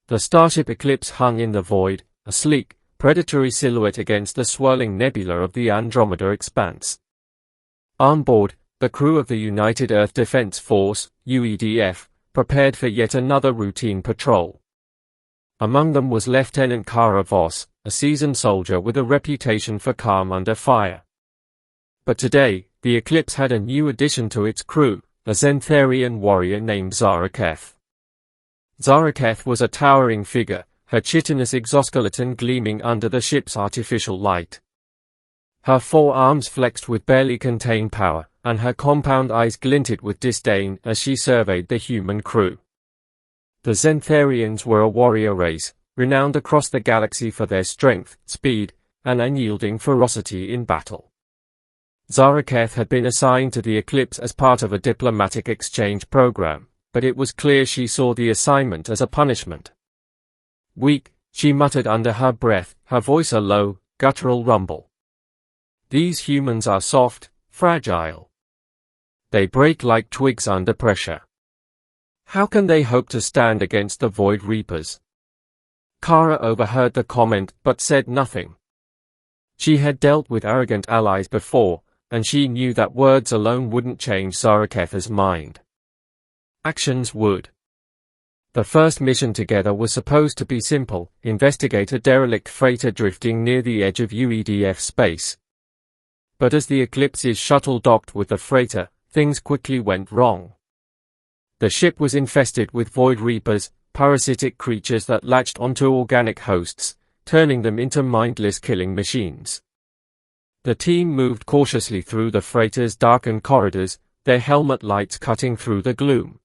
The starship Eclipse hung in the void, a sleek, predatory silhouette against the swirling nebula of the Andromeda expanse. On board, the crew of the United Earth Defense Force, UEDF, prepared for yet another routine patrol. Among them was Lieutenant Kara Voss, a seasoned soldier with a reputation for calm under fire. But today, the Eclipse had a new addition to its crew, a Xentharian warrior named Zara'Keth. Zara'Keth was a towering figure, her chitinous exoskeleton gleaming under the ship's artificial light. Her 4 arms flexed with barely contained power, and her compound eyes glinted with disdain as she surveyed the human crew. The Xentharians were a warrior race, renowned across the galaxy for their strength, speed, and unyielding ferocity in battle. Zara'Keth had been assigned to the Eclipse as part of a diplomatic exchange program, but it was clear she saw the assignment as a punishment. Weak, she muttered under her breath, her voice a low, guttural rumble. These humans are soft, fragile. They break like twigs under pressure. How can they hope to stand against the Void Reapers? Kara overheard the comment but said nothing. She had dealt with arrogant allies before, and she knew that words alone wouldn't change Zara'Keth's mind. Actions would. The first mission together was supposed to be simple: investigate a derelict freighter drifting near the edge of UEDF space. But as the Eclipse's shuttle docked with the freighter, things quickly went wrong. The ship was infested with Void Reapers, parasitic creatures that latched onto organic hosts, turning them into mindless killing machines. The team moved cautiously through the freighter's darkened corridors, their helmet lights cutting through the gloom.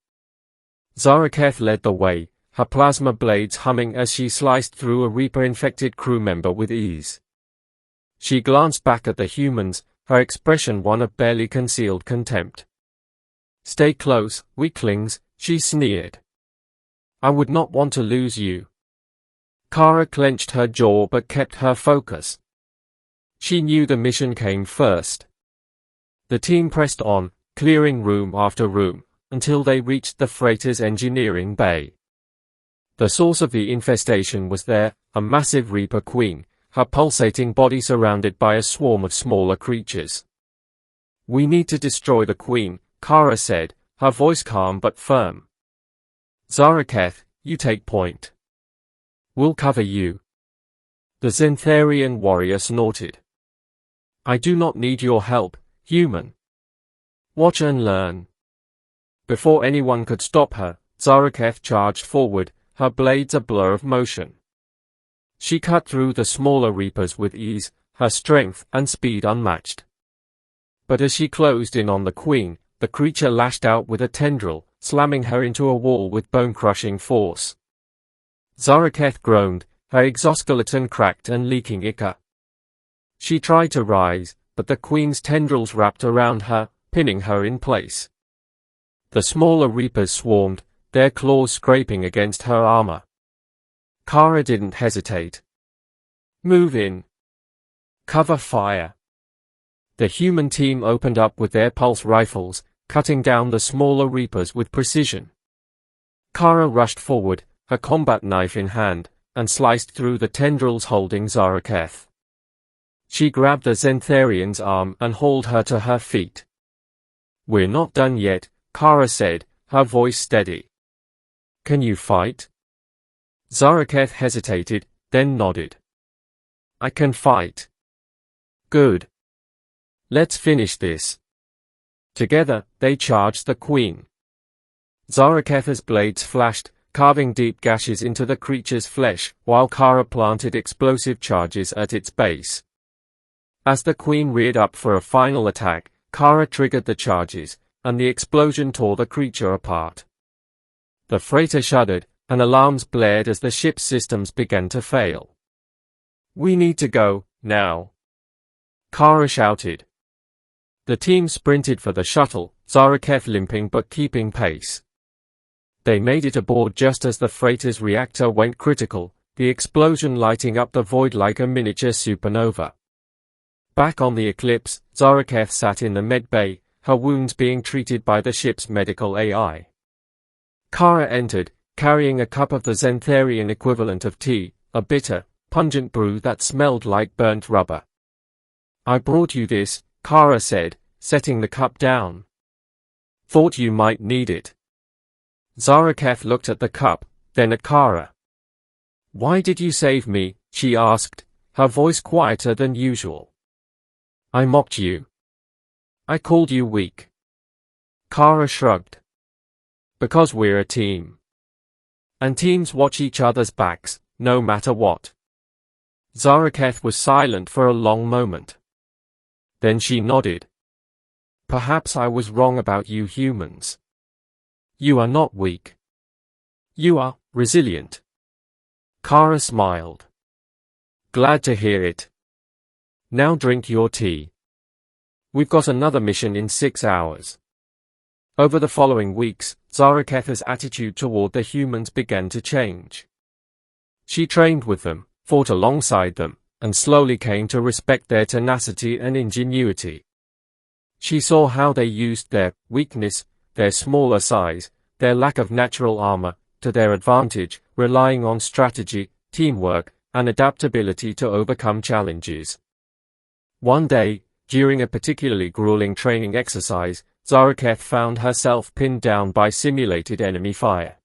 Zara'Keth led the way, her plasma blades humming as she sliced through a Reaper-infected crew member with ease. She glanced back at the humans, her expression one of barely concealed contempt. "Stay close, weaklings," she sneered. "I would not want to lose you." Kara clenched her jaw but kept her focus. She knew the mission came first. The team pressed on, clearing room after room, until they reached the freighter's engineering bay. The source of the infestation was there, a massive Reaper queen, her pulsating body surrounded by a swarm of smaller creatures. "We need to destroy the queen," Kara said, her voice calm but firm. "Zara'Keth, you take point. We'll cover you." The Xentharian warrior snorted. "I do not need your help, human. Watch and learn." Before anyone could stop her, Zara'Keth charged forward, her blades a blur of motion. She cut through the smaller Reapers with ease, her strength and speed unmatched. But as she closed in on the queen, the creature lashed out with a tendril, slamming her into a wall with bone-crushing force. Zara'Keth groaned, her exoskeleton cracked and leaking ichor. She tried to rise, but the queen's tendrils wrapped around her, pinning her in place. The smaller Reapers swarmed, their claws scraping against her armor. Kara didn't hesitate. "Move in. Cover fire." The human team opened up with their pulse rifles, cutting down the smaller Reapers with precision. Kara rushed forward, her combat knife in hand, and sliced through the tendrils holding Zara'Keth. She grabbed the Xentharian's arm and hauled her to her feet. "We're not done yet," Kara said, her voice steady. "Can you fight?" Zara'Keth hesitated, then nodded. "I can fight." "Good. Let's finish this." Together, they charged the queen. Zara'Keth's blades flashed, carving deep gashes into the creature's flesh, while Kara planted explosive charges at its base. As the queen reared up for a final attack, Kara triggered the charges, and the explosion tore the creature apart. The freighter shuddered, and alarms blared as the ship's systems began to fail. "We need to go, now," Kara shouted. The team sprinted for the shuttle, Zara'Keth limping but keeping pace. They made it aboard just as the freighter's reactor went critical, the explosion lighting up the void like a miniature supernova. Back on the Eclipse, Zara'Keth sat in the med bay, her wounds being treated by the ship's medical AI. Kara entered, carrying a cup of the Xentharian equivalent of tea, a bitter, pungent brew that smelled like burnt rubber. "I brought you this," Kara said, setting the cup down. "Thought you might need it." Zara'Keth looked at the cup, then at Kara. "Why did you save me?" she asked, her voice quieter than usual. "I mocked you. I called you weak." Kara shrugged. "Because we're a team. And teams watch each other's backs, no matter what." Zara'Keth was silent for a long moment. Then she nodded. "Perhaps I was wrong about you humans. You are not weak. You are resilient." Kara smiled. "Glad to hear it. Now drink your tea. We've got another mission in 6 hours." Over the following weeks, Zara'Keth's attitude toward the humans began to change. She trained with them, fought alongside them, and slowly came to respect their tenacity and ingenuity. She saw how they used their weakness, their smaller size, their lack of natural armor, to their advantage, relying on strategy, teamwork, and adaptability to overcome challenges. One day, during a particularly grueling training exercise, Zara'Keth found herself pinned down by simulated enemy fire.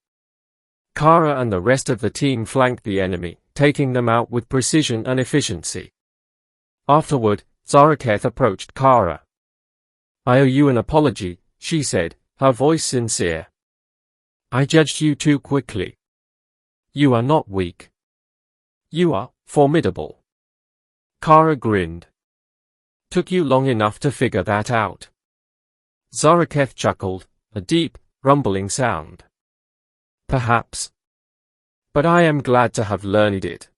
Kara and the rest of the team flanked the enemy, taking them out with precision and efficiency. Afterward, Zara'Keth approached Kara. "I owe you an apology," she said, her voice sincere. "I judged you too quickly. You are not weak. You are formidable." Kara grinned. "Took you long enough to figure that out." Zara'Keth chuckled, a deep, rumbling sound. "Perhaps. But I am glad to have learned it.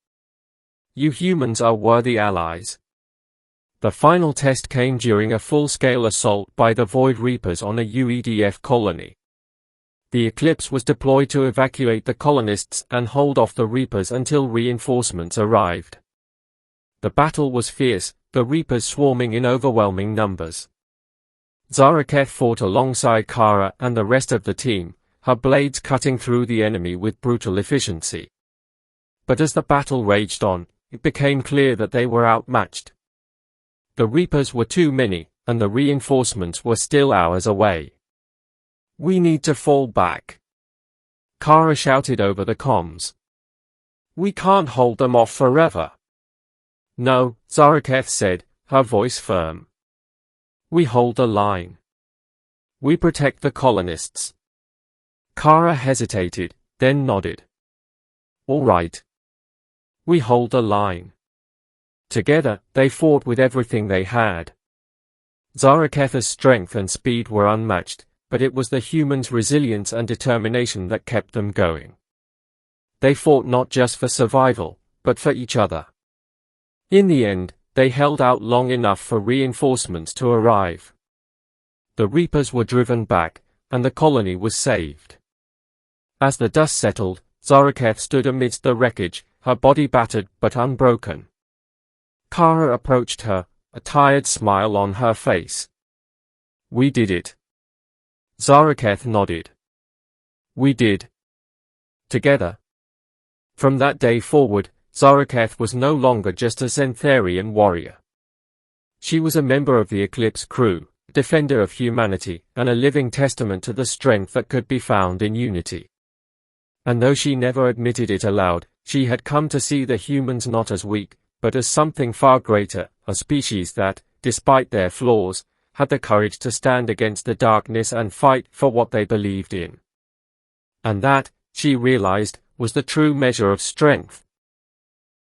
You humans are worthy allies." The final test came during a full-scale assault by the Void Reapers on a UEDF colony. The Eclipse was deployed to evacuate the colonists and hold off the Reapers until reinforcements arrived. The battle was fierce, the Reapers swarming in overwhelming numbers. Zara'Keth fought alongside Kara and the rest of the team, her blades cutting through the enemy with brutal efficiency. But as the battle raged on, it became clear that they were outmatched. The Reapers were too many, and the reinforcements were still hours away. "We need to fall back," Kara shouted over the comms. "We can't hold them off forever." "No," Zara'Keth said, her voice firm. "We hold the line. We protect the colonists." Kara hesitated, then nodded. "All right. We hold the line." Together, they fought with everything they had. Zara'Keth's strength and speed were unmatched, but it was the humans' resilience and determination that kept them going. They fought not just for survival, but for each other. In the end, they held out long enough for reinforcements to arrive. The Reapers were driven back, and the colony was saved. As the dust settled, Zara'Keth stood amidst the wreckage, her body battered but unbroken. Kara approached her, a tired smile on her face. "We did it." Zara'Keth nodded. "We did. Together." From that day forward, Zara'Keth was no longer just a Xentharian warrior. She was a member of the Eclipse crew, a defender of humanity, and a living testament to the strength that could be found in unity. And though she never admitted it aloud, she had come to see the humans not as weak, but as something far greater, a species that, despite their flaws, had the courage to stand against the darkness and fight for what they believed in. And that, she realized, was the true measure of strength.